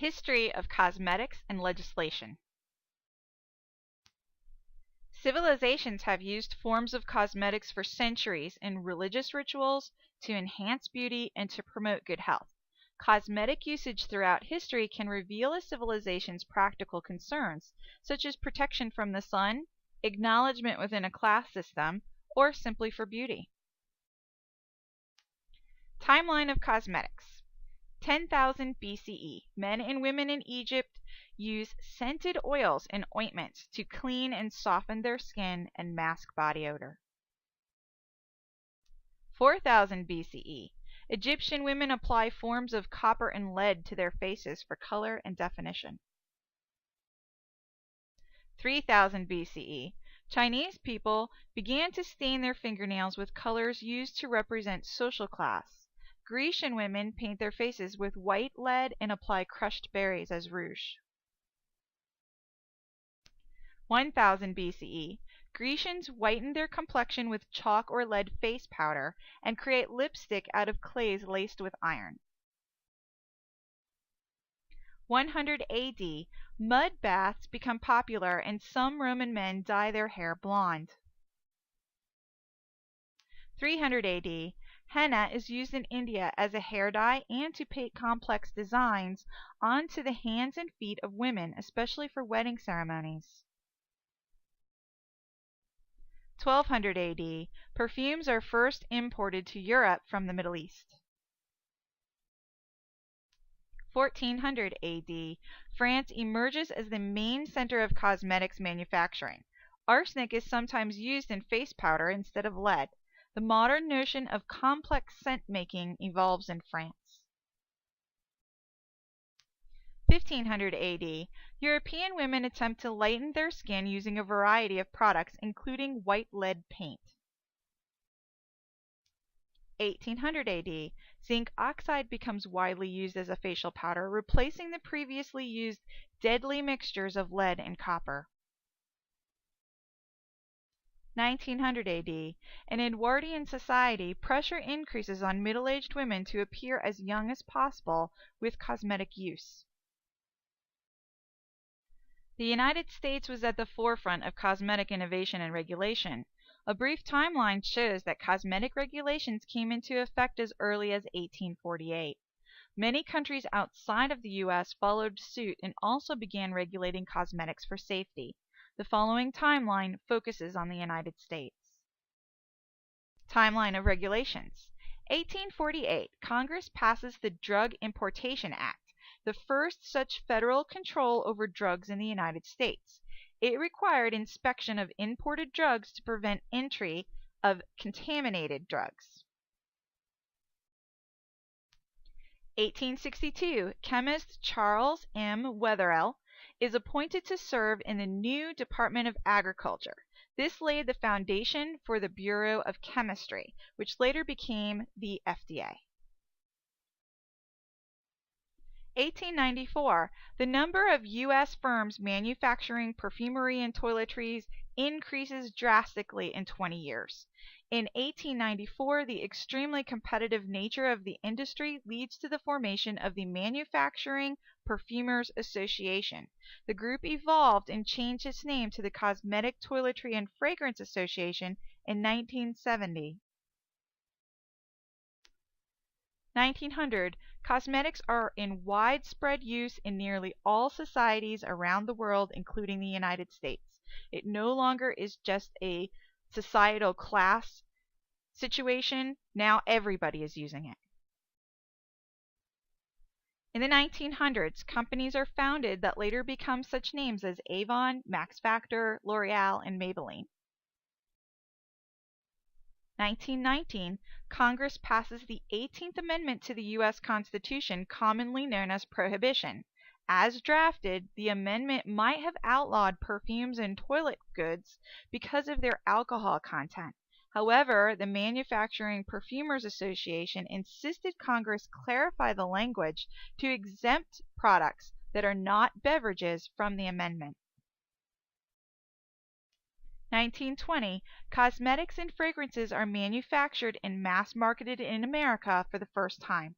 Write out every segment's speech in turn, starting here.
History of cosmetics and legislation. Civilizations have used forms of cosmetics for centuries in religious rituals, to enhance beauty, and to promote good health. Cosmetic usage throughout history can reveal a civilization's practical concerns, such as protection from the sun, acknowledgement within a class system, or simply for beauty. Timeline of cosmetics. 10,000 BCE, men and women in Egypt use scented oils and ointments to clean and soften their skin and mask body odor. 4,000 BCE, Egyptian women apply forms of copper and lead to their faces for color and definition. 3,000 BCE, Chinese people began to stain their fingernails with colors used to represent social class. Grecian women paint their faces with white lead and apply crushed berries as rouge. 1000 BCE, Grecians whiten their complexion with chalk or lead face powder and create lipstick out of clays laced with iron. 100 AD, mud baths become popular and some Roman men dye their hair blonde. 300 AD, henna is used in India as a hair dye and to paint complex designs onto the hands and feet of women, especially for wedding ceremonies. 1200 AD, perfumes are first imported to Europe from the Middle East. 1400 AD, France emerges as the main center of cosmetics manufacturing. Arsenic is sometimes used in face powder instead of lead. The modern notion of complex scent making evolves in France. 1500 AD, European women attempt to lighten their skin using a variety of products, including white lead paint. 1800 AD, zinc oxide becomes widely used as a facial powder, replacing the previously used deadly mixtures of lead and copper. 1900 AD, in Edwardian society, pressure increases on middle-aged women to appear as young as possible with cosmetic use. The United States was at the forefront of cosmetic innovation and regulation. A brief timeline shows that cosmetic regulations came into effect as early as 1848. Many countries outside of the U.S. followed suit and also began regulating cosmetics for safety. The following timeline focuses on the United States. Timeline of regulations. 1848, Congress passes the Drug Importation Act, the first such federal control over drugs in the United States. It required inspection of imported drugs to prevent entry of contaminated drugs. 1862, chemist Charles M. Wetherell is appointed to serve in the new Department of Agriculture. This laid the foundation for the Bureau of Chemistry, which later became the FDA. 1894, the number of U.S. firms manufacturing perfumery and toiletries increases drastically in 20 years. In 1894, the extremely competitive nature of the industry leads to the formation of the Manufacturing Perfumers Association. The group evolved and changed its name to the Cosmetic Toiletry and Fragrance Association in 1970. 1900, cosmetics are in widespread use in nearly all societies around the world, including the United States. It no longer is just a societal class situation. Now everybody is using it. In the 1900s, companies are founded that later become such names as Avon, Max Factor, L'Oreal, and Maybelline. 1919, Congress passes the 18th Amendment to the U.S. Constitution, commonly known as Prohibition. As drafted, the amendment might have outlawed perfumes and toilet goods because of their alcohol content. However, the Manufacturing Perfumers Association insisted Congress clarify the language to exempt products that are not beverages from the amendment. 1920, cosmetics and fragrances are manufactured and mass-marketed in America for the first time.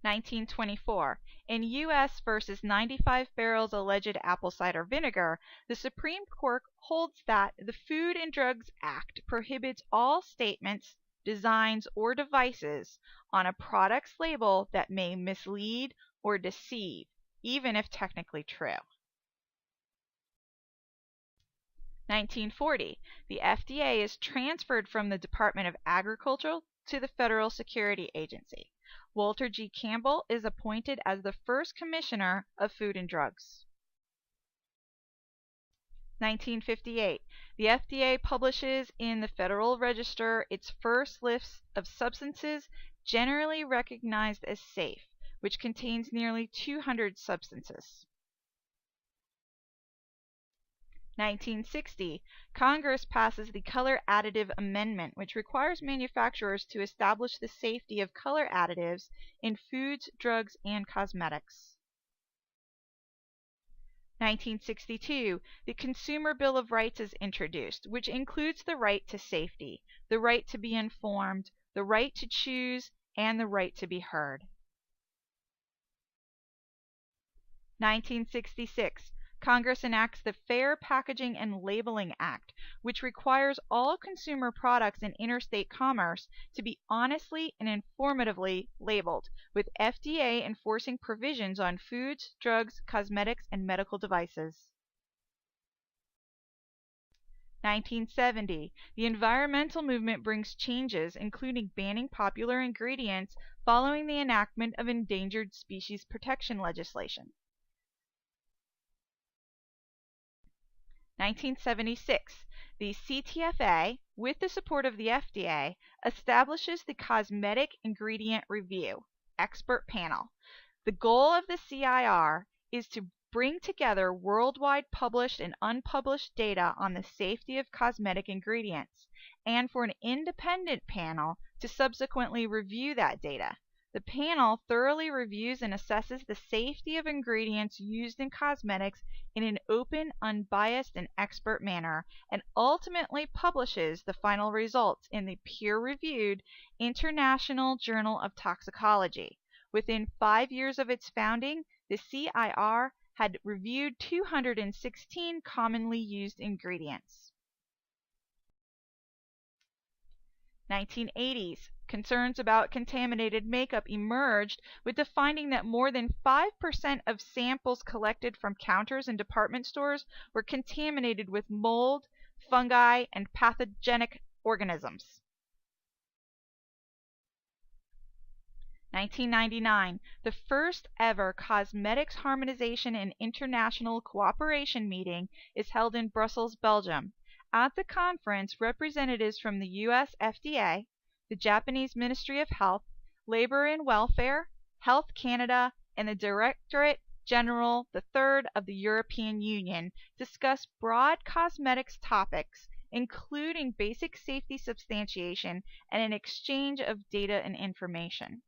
1924. In U.S. versus 95 barrels alleged apple cider vinegar, the Supreme Court holds that the Food and Drugs Act prohibits all statements, designs, or devices on a product's label that may mislead or deceive, even if technically true. 1940. The FDA is transferred from the Department of Agriculture to the Federal Security Agency. Walter G. Campbell is appointed as the first Commissioner of Food and Drugs. 1958. The FDA publishes in the Federal Register its first list of substances generally recognized as safe, which contains nearly 200 substances. 1960. Congress passes the Color Additive Amendment, which requires manufacturers to establish the safety of color additives in foods, drugs, and cosmetics. 1962. The Consumer Bill of Rights is introduced, which includes the right to safety, the right to be informed, the right to choose, and the right to be heard. 1966. Congress enacts the Fair Packaging and Labeling Act, which requires all consumer products in interstate commerce to be honestly and informatively labeled, with FDA enforcing provisions on foods, drugs, cosmetics, and medical devices. 1970. The environmental movement brings changes, including banning popular ingredients following the enactment of endangered species protection legislation. 1976. The CTFA, with the support of the FDA, establishes the Cosmetic Ingredient Review Expert Panel. The goal of the CIR is to bring together worldwide published and unpublished data on the safety of cosmetic ingredients, and for an independent panel to subsequently review that data. The panel thoroughly reviews and assesses the safety of ingredients used in cosmetics in an open, unbiased, and expert manner, and ultimately publishes the final results in the peer-reviewed International Journal of Toxicology. Within 5 years of its founding, the CIR had reviewed 216 commonly used ingredients. 1980s. Concerns about contaminated makeup emerged with the finding that more than 5% of samples collected from counters in department stores were contaminated with mold, fungi, and pathogenic organisms. 1999. The first ever Cosmetics Harmonization and International Cooperation meeting is held in Brussels, Belgium. At the conference, representatives from the U.S. FDA, the Japanese Ministry of Health, Labor and Welfare, Health Canada, and the Directorate General III of the European Union discuss broad cosmetics topics, including basic safety substantiation and an exchange of data and information.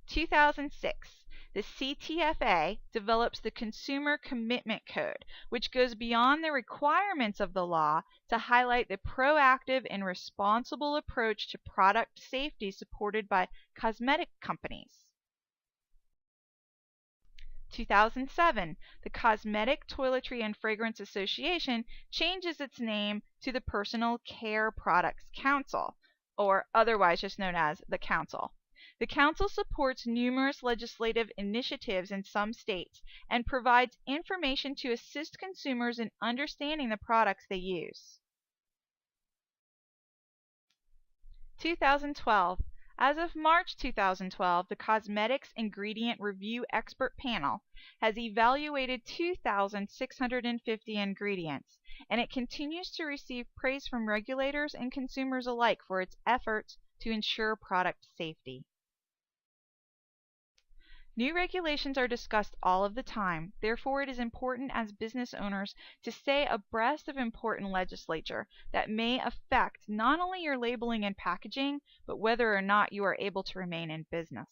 2006. The CTFA develops the Consumer Commitment Code, which goes beyond the requirements of the law to highlight the proactive and responsible approach to product safety supported by cosmetic companies. 2007. The Cosmetic, Toiletry, and Fragrance Association changes its name to the Personal Care Products Council, or otherwise just known as the Council. The Council supports numerous legislative initiatives in some states and provides information to assist consumers in understanding the products they use. 2012. As of March 2012, the Cosmetics Ingredient Review Expert Panel has evaluated 2,650 ingredients, and it continues to receive praise from regulators and consumers alike for its efforts to ensure product safety. New regulations are discussed all of the time. Therefore, it is important as business owners to stay abreast of important legislation that may affect not only your labeling and packaging, but whether or not you are able to remain in business.